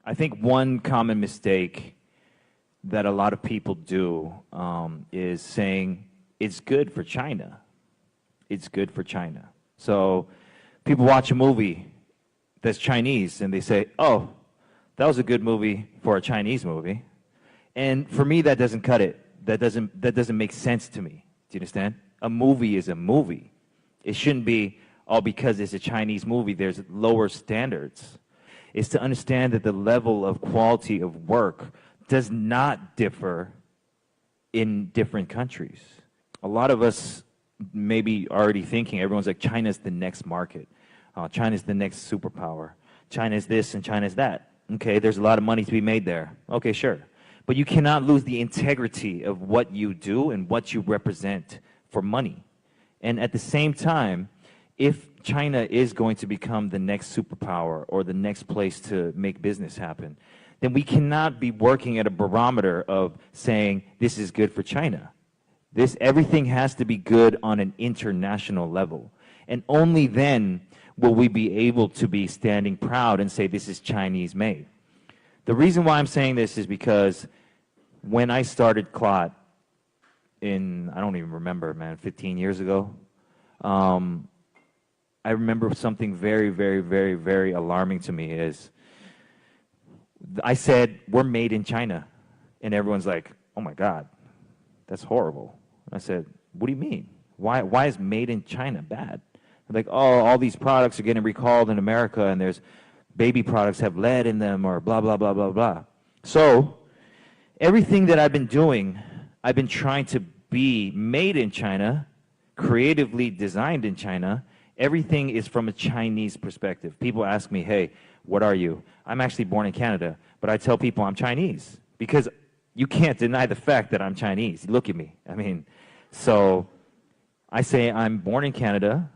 I think one common mistake that a lot of people do is saying it's good for China. It's good for China. So people watch a movie that's Chinese and they say, oh, that was a good movie for a Chinese movie. And for me, that doesn't cut it. That doesn't make sense to me. Do you understand? A movie is a movie. It shouldn't be, oh, because it's a Chinese movie, there's lower standards. It's to understand that the level of quality of work does not differ in different countries. A lot of us may be already thinking, everyone's like, China's the next market. China's the next superpower. China's this and China's that. Okay, there's a lot of money to be made there. Okay, sure. But you cannot lose the integrity of what you do and what you represent for money. And at the same time, if China is going to become the next superpower or the next place to make business happen, then we cannot be working at a barometer of saying this is good for China. Everything has to be good on an international level. And only then will we be able to be standing proud and say this is Chinese made. The reason why I'm saying this is because when I started Clot in, I don't even remember, man, 15 years ago, I remember something very, very, very, very alarming to me is I said, we're made in China. And everyone's like, oh my God, that's horrible. I said, what do you mean? Why is made in China bad? They're like, oh, all these products are getting recalled in America and there's baby products have lead in them or blah, blah, blah, blah, blah. So everything that I've been doing, I've been trying to be made in China, creatively designed in China. Everything is from a Chinese perspective. People ask me, hey, what are you? I'm actually born in Canada, but I tell people I'm Chinese because you can't deny the fact that I'm Chinese. Look at me. I mean, so I say I'm born in Canada,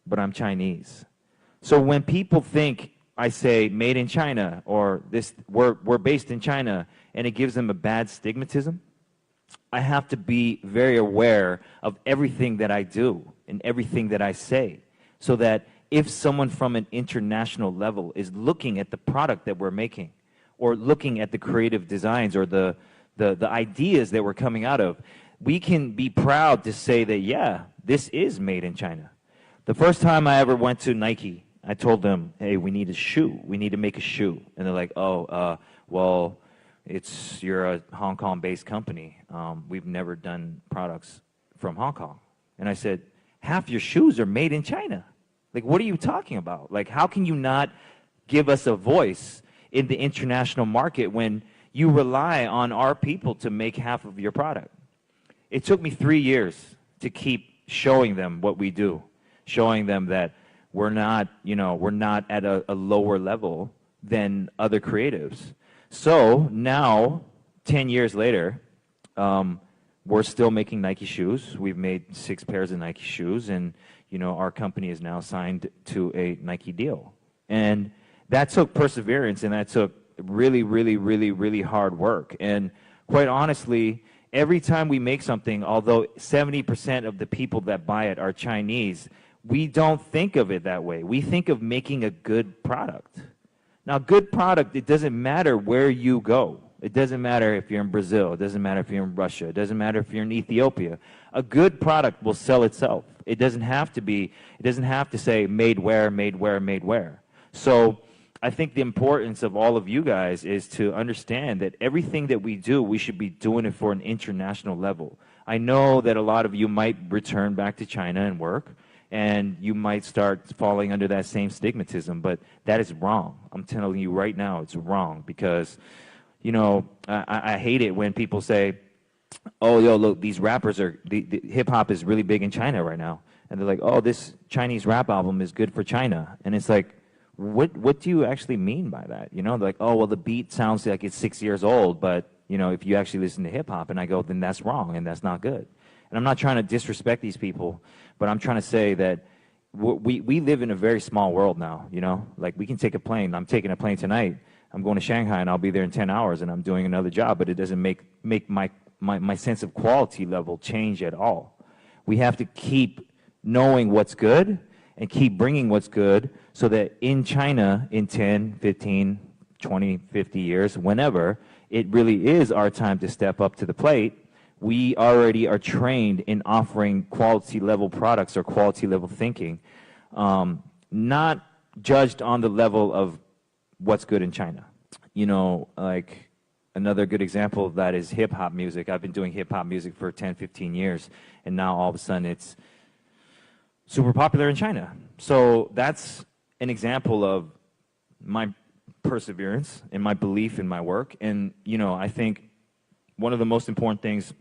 but I'm Chinese. So when people think I say made in China or this we're based in China and it gives them a bad stigmatism, I have to be very aware of everything that I do and everything that I say, so that if someone from an international level is looking at the product that we're making or looking at the creative designs or the ideas that we're coming out of, we can be proud to say that, yeah, this is made in China. The first time I ever went to Nike, I told them, hey, we need a shoe. We need to make a shoe. And they're like, oh, well, you're a Hong Kong-based company. We've never done products from Hong Kong. And I said, half your shoes are made in China. Like, what are you talking about? Like, how can you not give us a voice in the international market when you rely on our people to make half of your product? It took me 3 years to keep showing them what we do, showing them that we're not at a lower level than other creatives. So now, 10 years later, we're still making Nike shoes. We've made 6 pairs of Nike shoes, and our company is now signed to a Nike deal. And that took perseverance, and that took really, really, really, really hard work. And quite honestly, every time we make something, although 70% of the people that buy it are Chinese, we don't think of it that way. We think of making a good product. Now, good product, it doesn't matter where you go. It doesn't matter if you're in Brazil. It doesn't matter if you're in Russia. It doesn't matter if you're in Ethiopia. A good product will sell itself. It doesn't have to say made where, made where, made where. So I think the importance of all of you guys is to understand that everything that we do, we should be doing it for an international level. I know that a lot of you might return back to China and work, and you might start falling under that same stigmatism, but that is wrong. I'm telling you right now, it's wrong, because I hate it when people say, oh, yo, look, these rappers the hip-hop is really big in China right now. And they're like, oh, this Chinese rap album is good for China. And it's like, what do you actually mean by that? They're like, oh, well, the beat sounds like it's 6 years old, but, if you actually listen to hip-hop, and I go, then that's wrong, and that's not good. And I'm not trying to disrespect these people, but I'm trying to say that we live in a very small world now, Like, we can take a plane. I'm taking a plane tonight. I'm going to Shanghai, and I'll be there in 10 hours, and I'm doing another job, but it doesn't make my sense of quality level change at all. We have to keep knowing what's good and keep bringing what's good so that in China, in 10, 15, 20, 50 years, whenever it really is our time to step up to the plate, we already are trained in offering quality level products or quality level thinking, not judged on the level of what's good in China. You know, like another good example of that is hip hop music. I've been doing hip hop music for 10, 15 years, and now all of a sudden it's super popular in China. So that's an example of my perseverance and my belief in my work. And, you know, I think one of the most important things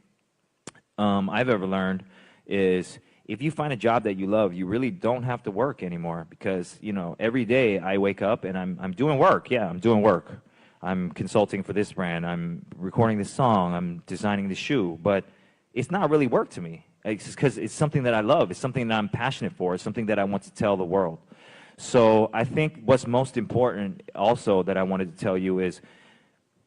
I've ever learned is if you find a job that you love, you really don't have to work anymore, because, you know, every day I wake up and I'm doing work. Yeah, I'm doing work. I'm consulting for this brand. I'm recording this song. I'm designing the shoe. But it's not really work to me. It's because it's something that I love. It's something that I'm passionate for. It's something that I want to tell the world. So I think what's most important also that I wanted to tell you is,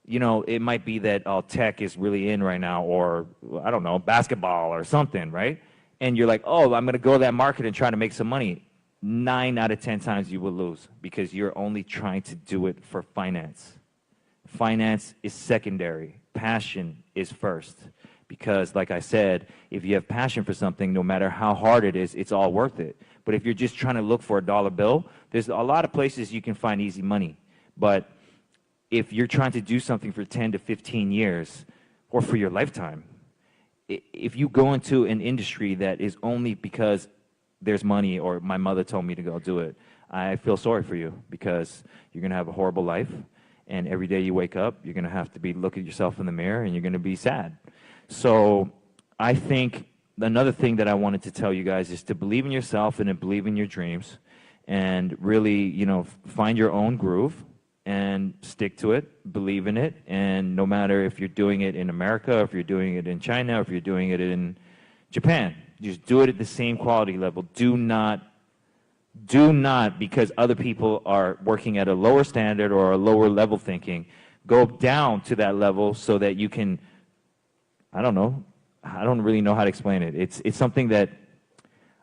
you know, it might be that tech is really in right now, or, I don't know, basketball or something, right? And you're like, oh, I'm going to go to that market and try to make some money. 9 out of 10 times you will lose, because you're only trying to do it for finance. Finance is secondary. Passion is first. Because, like I said, if you have passion for something, no matter how hard it is, it's all worth it. But if you're just trying to look for a dollar bill, there's a lot of places you can find easy money. But if you're trying to do something for 10 to 15 years, or for your lifetime, if you go into an industry that is only because there's money, or my mother told me to go do it, I feel sorry for you, because you're going to have a horrible life, and every day you wake up, you're going to have to look at yourself in the mirror, and you're going to be sad. So I think another thing that I wanted to tell you guys is to believe in yourself and to believe in your dreams, and really, you know, find your own groove and stick to it, believe in it. And no matter if you're doing it in America, if you're doing it in China, if you're doing it in Japan, just do it at the same quality level. Do not, because other people are working at a lower standard or a lower level thinking, go down to that level so that you can, I don't know, I don't really know how to explain it. It's something that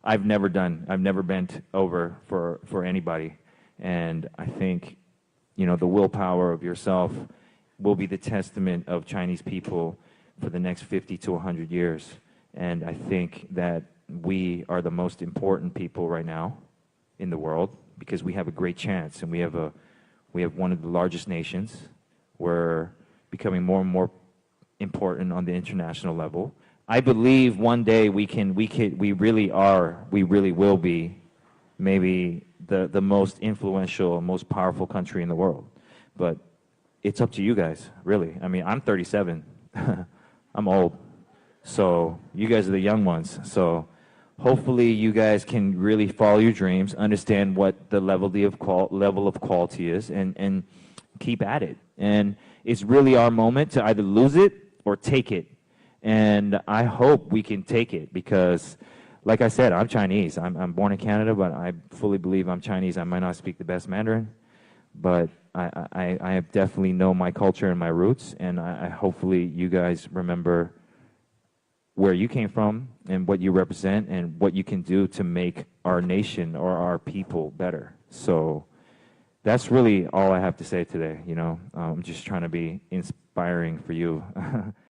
I've never done. I've never bent over for anybody. And I think, you know, the willpower of yourself will be the testament of Chinese people for the next 50 to 100 years. And I think that we are the most important people right now in the world, because we have a great chance, and we have one of the largest nations. We're becoming more and more important on the international level. I believe one day we really will be maybe the most influential, most powerful country in the world. But it's up to you guys, really. I mean, I'm 37. I'm old. So you guys are the young ones. So hopefully you guys can really follow your dreams, understand what the level of quality is, and keep at it. And it's really our moment to either lose it or take it. And I hope we can take it, because, like I said, I'm Chinese. I'm born in Canada, but I fully believe I'm Chinese. I might not speak the best Mandarin, but I definitely know my culture and my roots, and I hopefully you guys remember where you came from and what you represent and what you can do to make our nation or our people better. So that's really all I have to say today. You know, I'm just trying to be inspiring for you.